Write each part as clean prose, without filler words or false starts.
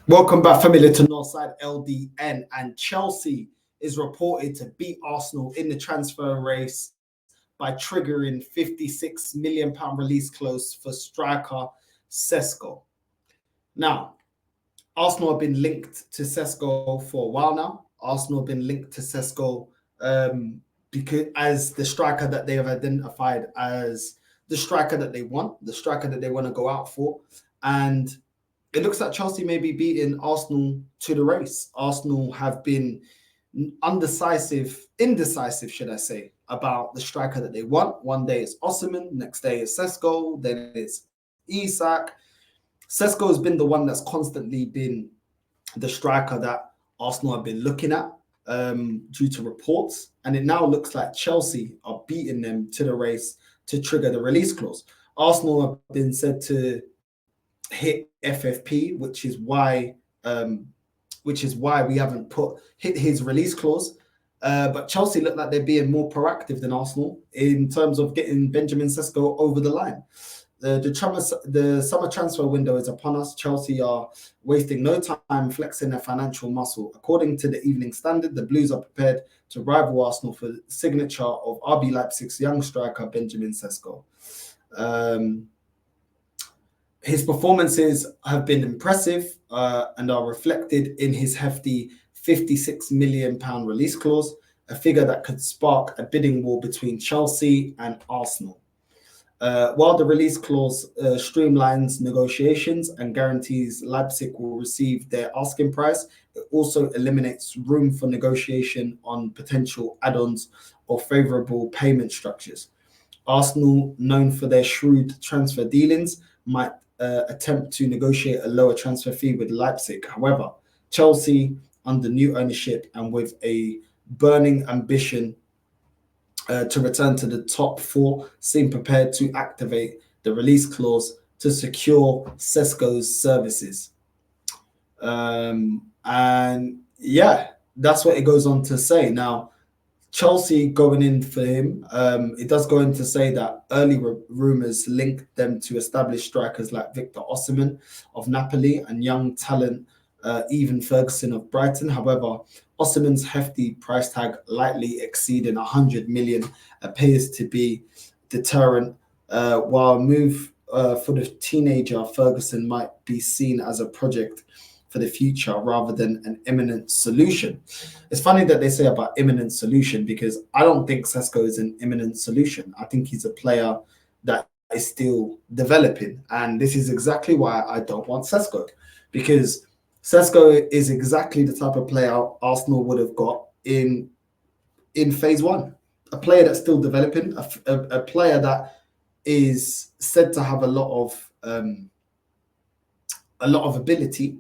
Welcome back, familiar to Northside LDN. And Chelsea is reported to beat Arsenal in the transfer race by triggering £56 million release clause for striker Sesko. Now, Arsenal have been linked to Sesko for a while now. Arsenal have been linked to Sesko because as the striker that they have identified as the striker that they want, the striker that they want to go out for. And it looks like Chelsea may be beating Arsenal to the race. Arsenal have been indecisive, should I say, about the striker that they want. One day it's Osimhen, next day it's Sesko, then it's Isak. Sesko has been the one that's constantly been the striker that Arsenal have been looking at due to reports. And it now looks like Chelsea are beating them to the race to trigger the release clause. Arsenal have been said to hit FFP, which is why we haven't hit his release clause. But Chelsea look like they're being more proactive than Arsenal in terms of getting Benjamin Sesko over the line. The summer transfer window is upon us. Chelsea are wasting no time flexing their financial muscle. According to the Evening Standard, the Blues are prepared to rival Arsenal for the signature of RB Leipzig's young striker Benjamin Sesko. His performances have been impressive and are reflected in his hefty £56 million release clause, a figure that could spark a bidding war between Chelsea and Arsenal. While the release clause streamlines negotiations and guarantees Leipzig will receive their asking price, it also eliminates room for negotiation on potential add-ons or favourable payment structures. Arsenal, known for their shrewd transfer dealings, might attempt to negotiate a lower transfer fee with Leipzig. However, Chelsea, under new ownership and with a burning ambition to return to the top four, seem prepared to activate the release clause to secure Sesko's services. And yeah, that's what it goes on to say. Now, Chelsea going in for him, it does go in to say that early rumours linked them to established strikers like Victor Osimhen of Napoli and young talent Evan Ferguson of Brighton. However, Osimhen's hefty price tag, lightly exceeding 100 million, appears to be deterrent, while a move for the teenager Ferguson might be seen as a project for the future rather than an imminent solution. It's funny that they say about imminent solution, because I don't think Sesko is an imminent solution. I think he's a player that is still developing, and this is exactly why I don't want Sesko, because Sesko is exactly the type of player Arsenal would have got in phase one. A player that's still developing, a player that is said to have a lot of ability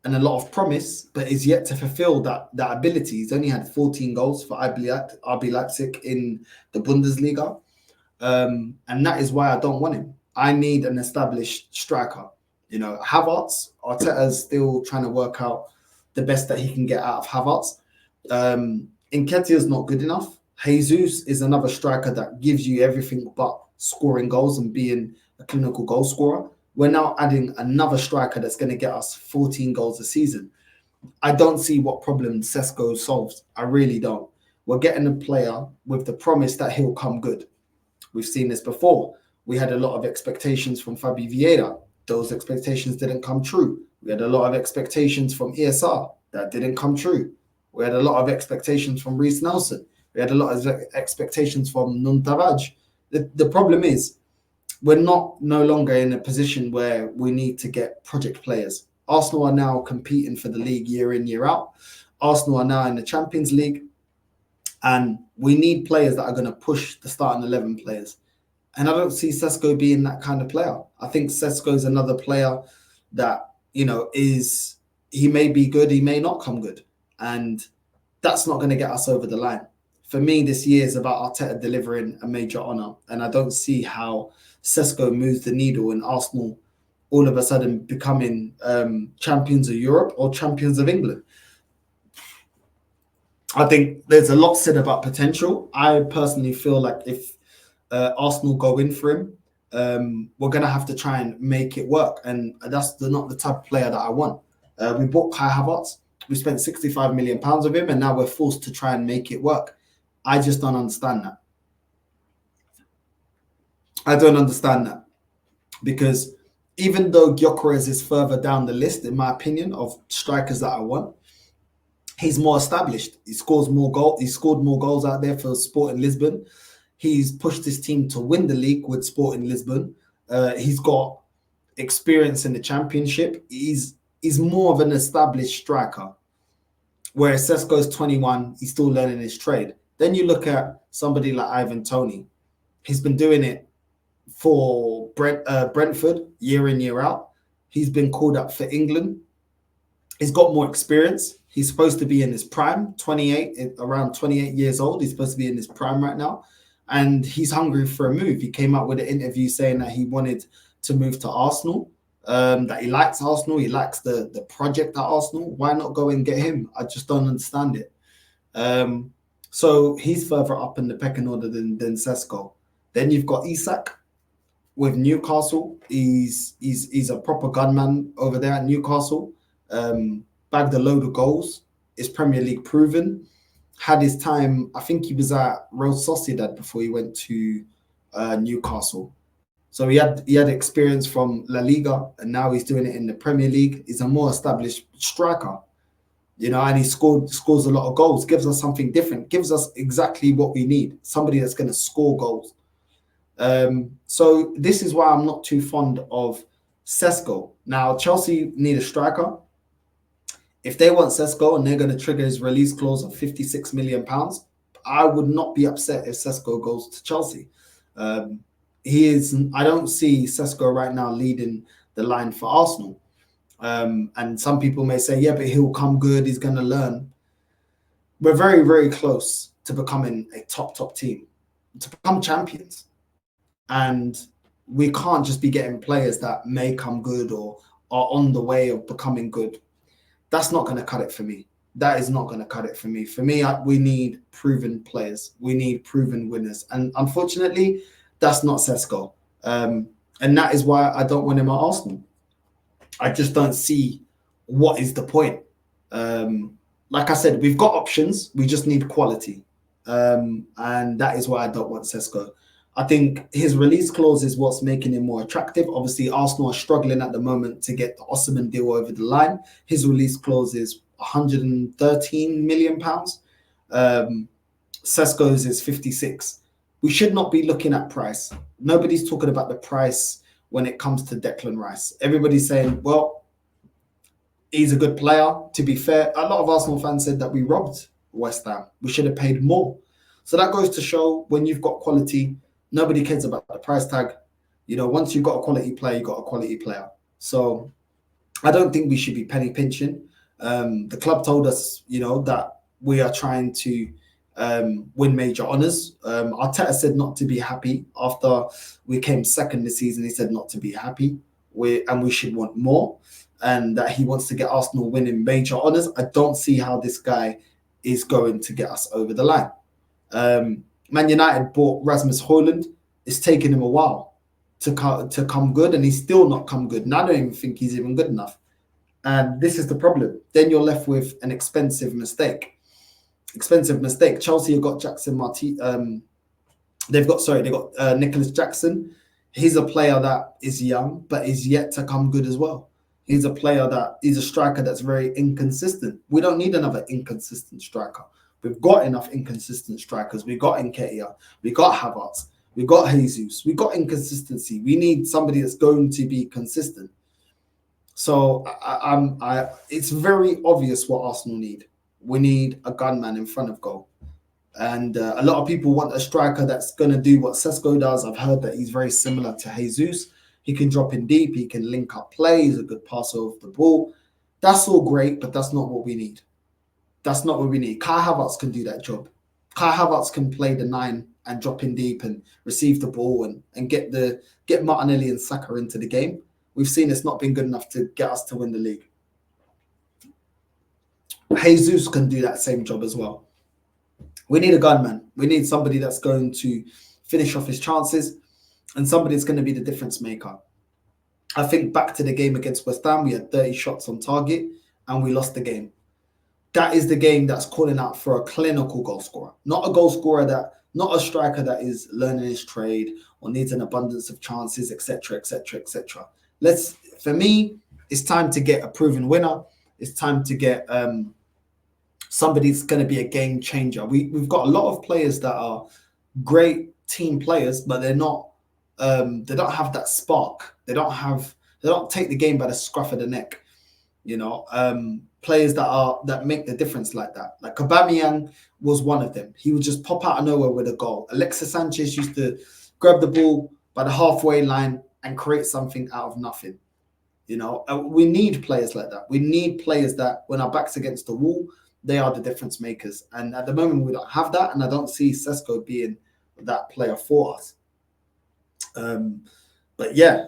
and a lot of promise, but is yet to fulfill that ability. He's only had 14 goals for RB Leipzig in the Bundesliga. And that is why I don't want him. I need an established striker. You know, Havertz, Arteta's still trying to work out the best that he can get out of Havertz. Nketiah is not good enough. Jesus is another striker that gives you everything but scoring goals and being a clinical goal scorer. We're now adding another striker that's going to get us 14 goals a season. I don't see what problem Sesko solves. I really don't. We're getting a player with the promise that he'll come good. We've seen this before. We had a lot of expectations from Fabi Vieira. Those expectations didn't come true. We had a lot of expectations from ESR. That didn't come true. We had a lot of expectations from Reece Nelson. We had a lot of expectations from Nuntavaj. The problem is, we're no longer in a position where we need to get project players. Arsenal are now competing for the league year in, year out. Arsenal are now in the Champions League. And we need players that are going to push the starting 11 players. And I don't see Sesko being that kind of player. I think Sesko is another player that, you know, he may be good, he may not come good. And that's not going to get us over the line. For me, this year is about Arteta delivering a major honour. And I don't see how Sesko moves the needle in Arsenal all of a sudden becoming champions of Europe or champions of England. I think there's a lot said about potential. I personally feel like if Arsenal go in for him, we're going to have to try and make it work. And that's not the type of player that I want. We bought Kai Havertz. We spent £65 million of him, and now we're forced to try and make it work. I just don't understand that. I don't understand that, because even though Gyökeres is further down the list, in my opinion, of strikers that I want, he's more established. He scores more goals. He scored more goals out there for Sporting Lisbon. He's pushed his team to win the league with Sporting Lisbon. He's got experience in the Championship. He's more of an established striker. Whereas Sesko's 21, he's still learning his trade. Then you look at somebody like Ivan Toney. He's been doing it for Brentford year in, year out. He's been called up for England. He's got more experience. He's supposed to be in his prime, 28, around 28 years old. He's supposed to be in his prime right now. And he's hungry for a move. He came out with an interview saying that he wanted to move to Arsenal, that he likes Arsenal. He likes the project at Arsenal. Why not go and get him? I just don't understand it. So he's further up in the pecking order than Sesko. Then you've got Isak with Newcastle. He's a proper gunman over there at Newcastle. Bagged a load of goals. Is Premier League proven. Had his time, I think he was at Real Sociedad before he went to Newcastle. So he had experience from La Liga, and now he's doing it in the Premier League. He's a more established striker, and he scores a lot of goals. Gives us something different. Gives us exactly what we need. Somebody that's going to score goals. So this is why I'm not too fond of Sesko. Now Chelsea need a striker. If they want Sesko and they're going to trigger his release clause of £56 million, I would not be upset if Sesko goes to Chelsea. I don't see Sesko right now leading the line for Arsenal. And some people may say, yeah, but he'll come good. He's going to learn. We're very, very close to becoming a top team, to become champions. And we can't just be getting players that may come good or are on the way of becoming good. That's not going to cut it for me. That is not going to cut it for me. For me, we need proven players. We need proven winners. And unfortunately, that's not Sesko. And that is why I don't want him at Arsenal. I just don't see what is the point. Like I said, we've got options. We just need quality. And that is why I don't want Sesko. I think his release clause is what's making him more attractive. Obviously, Arsenal are struggling at the moment to get the Osimhen deal over the line. His release clause is £113 million. Sesko's is 56. We should not be looking at price. Nobody's talking about the price when it comes to Declan Rice. Everybody's saying, well, he's a good player. To be fair, a lot of Arsenal fans said that we robbed West Ham. We should have paid more. So that goes to show when you've got quality, nobody cares about the price tag. Once you've got a quality player, you've got a quality player. So I don't think we should be penny pinching. The club told us, that we are trying to win major honours. Arteta said not to be happy after we came second this season. He said not to be happy. We should want more, and that he wants to get Arsenal winning major honours. I don't see how this guy is going to get us over the line. Man United bought Rasmus Højlund. It's taken him a while to come good, and he's still not come good. And I don't even think he's even good enough. And this is the problem. Then you're left with an expensive mistake. Chelsea have got Jackson They've got Nicholas Jackson. He's a player that is young, but is yet to come good as well. He's a striker that's very inconsistent. We don't need another inconsistent striker. We've got enough inconsistent strikers. We got Nketiah. We got Havertz. We got Jesus. We got inconsistency. We need somebody that's going to be consistent. So it's very obvious what Arsenal need. We need a gunman in front of goal. And a lot of people want a striker that's going to do what Sesko does. I've heard that he's very similar to Jesus. He can drop in deep. He can link up play. He's a good passer of the ball. That's all great, but that's not what we need. That's not what we need. Kai Havertz can do that job. Kai Havertz can play the 9 and drop in deep and receive the ball and get Martinelli and Saka into the game. We've seen it's not been good enough to get us to win the league. Jesus can do that same job as well. We need a gunman. We need somebody that's going to finish off his chances and somebody that's going to be the difference maker. I think back to the game against West Ham, we had 30 shots on target. and we lost the game. That is the game that's calling out for a clinical goal scorer, not a goal scorer not a striker that is learning his trade or needs an abundance of chances, etc., etc., etc. For me, it's time to get a proven winner. It's time to get somebody that's going to be a game changer. We've got a lot of players that are great team players, but they're not. They don't have that spark. They don't take the game by the scruff of the neck. You know, players that make the difference like that. Like Aubameyang was one of them. He would just pop out of nowhere with a goal. Alexis Sanchez used to grab the ball by the halfway line and create something out of nothing. You know, we need players like that. We need players that, when our back's against the wall, they are the difference makers. And at the moment, we don't have that, and I don't see Sesko being that player for us. But yeah,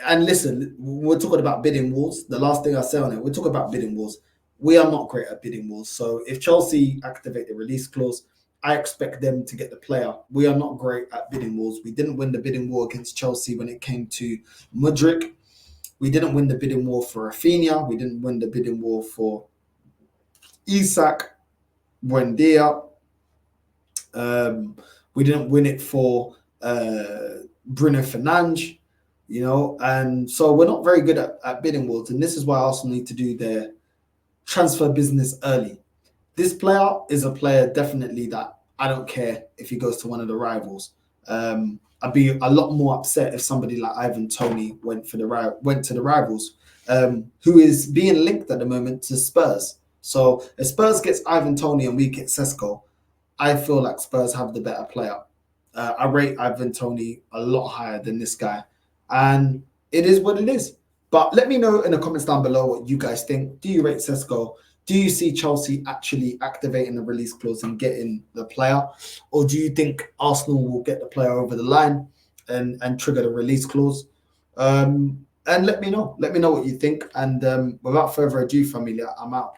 and listen, we're talking about bidding wars. The last thing I say on it, we're talking about bidding wars. We are not great at bidding wars. So if Chelsea activate the release clause, I expect them to get the player. We are not great at bidding wars. We didn't win the bidding war against Chelsea when it came to Mudryk. We didn't win the bidding war for Rafinha. We didn't win the bidding war for Isak, Buendia. We didn't win it for Bruno Fernandes, you know, and so we're not very good at bidding wars, and this is why Arsenal need to do their transfer business early. This player is a player definitely that I don't care if he goes to one of the rivals. I'd be a lot more upset if somebody like Ivan Toney went to the rivals, who is being linked at the moment to Spurs. So if Spurs gets Ivan Toney and we get Sesko, I feel like Spurs have the better player. I rate Ivan Toney a lot higher than this guy. And it is what it is. But let me know in the comments down below what you guys think. Do you rate Sesko? Do you see Chelsea actually activating the release clause and getting the player? Or do you think Arsenal will get the player over the line and trigger the release clause? And let me know. Let me know what you think. And without further ado, familia, I'm out.